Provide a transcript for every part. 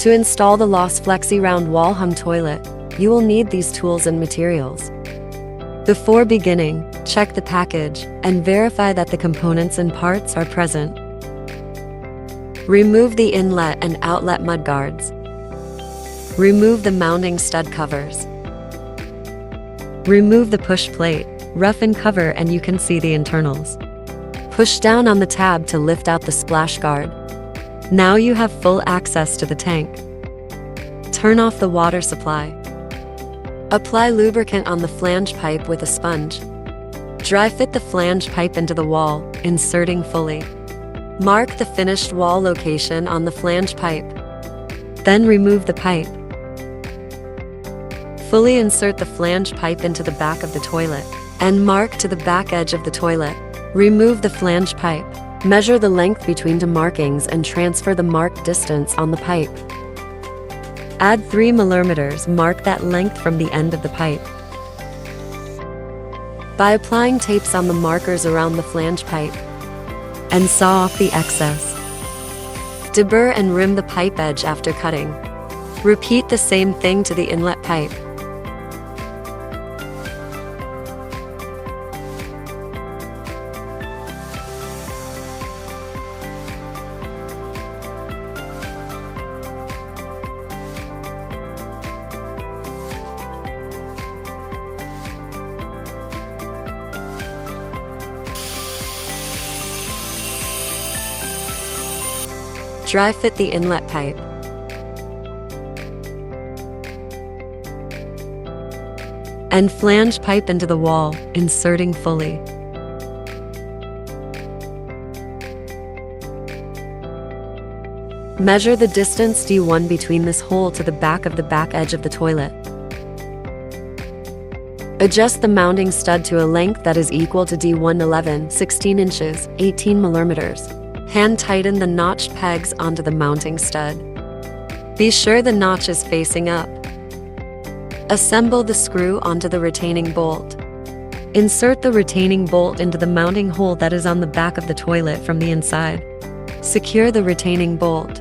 To install the Los Flexi round wall hung toilet, you will need these tools and materials. Before beginning, check the package and verify that the components and parts are present. Remove the inlet and outlet mudguards. Remove the mounting stud covers. Remove the push plate, roughen cover and you can see the internals. Push down on the tab to lift out the splash guard. Now you have full access to the tank. Turn off the water supply. Apply lubricant on the flange pipe with a sponge. Dry fit the flange pipe into the wall, inserting fully. Mark the finished wall location on the flange pipe. Then remove the pipe. Fully insert the flange pipe into the back of the toilet and mark to the back edge of the toilet. Remove the flange pipe. Measure the length between two markings and transfer the marked distance on the pipe. Add 3 millimeters, mark that length from the end of the pipe. By applying tapes on the markers around the flange pipe and saw off the excess. Deburr and rim the pipe edge after cutting. Repeat the same thing to the inlet pipe. Dry fit the inlet pipe. And flange pipe into the wall, inserting fully. Measure the distance D1 between this hole to the back of the back edge of the toilet. Adjust the mounting stud to a length that is equal to D1 11, 16 inches, 18 millimeters. Hand tighten the notched pegs onto the mounting stud. Be sure the notch is facing up. Assemble the screw onto the retaining bolt. Insert the retaining bolt into the mounting hole that is on the back of the toilet from the inside. Secure the retaining bolt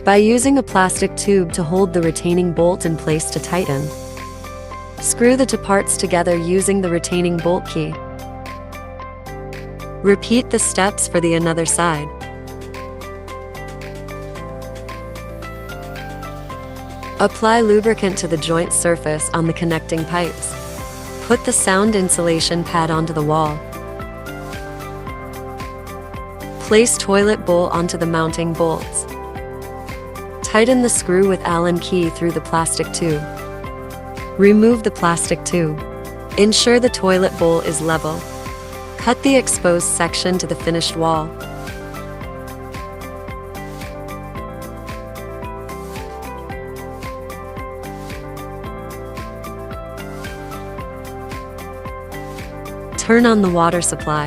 by using a plastic tube to hold the retaining bolt in place to tighten. Screw the two parts together using the retaining bolt key. Repeat the steps for the another side. Apply lubricant to the joint surface on the connecting pipes. Put the sound insulation pad onto the wall. Place toilet bowl onto the mounting bolts. Tighten the screw with Allen key through the plastic tube. Remove the plastic tube. Ensure the toilet bowl is level. Cut the exposed section to the finished wall. Turn on the water supply.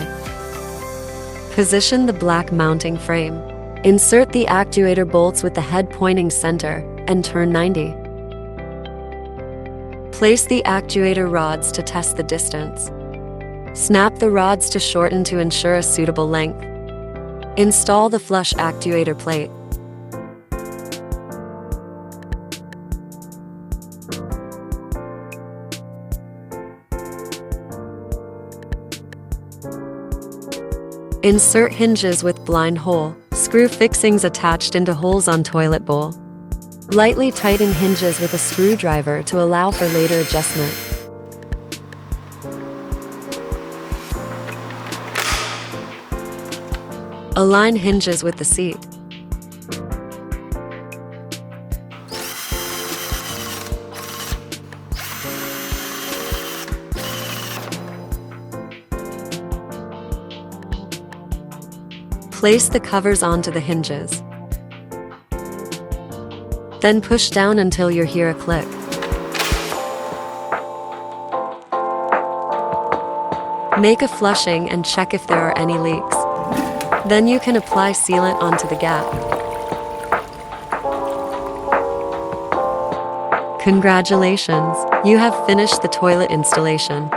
Position the black mounting frame. Insert the actuator bolts with the head pointing center and turn 90. Place the actuator rods to test the distance. Snap the rods to shorten to ensure a suitable length. Install the flush actuator plate. Insert hinges with blind hole. Screw fixings attached into holes on toilet bowl. Lightly tighten hinges with a screwdriver to allow for later adjustment. Align hinges with the seat. Place the covers onto the hinges. Then push down until you hear a click. Make a flushing and check if there are any leaks. Then you can apply sealant onto the gap. Congratulations, you have finished the toilet installation.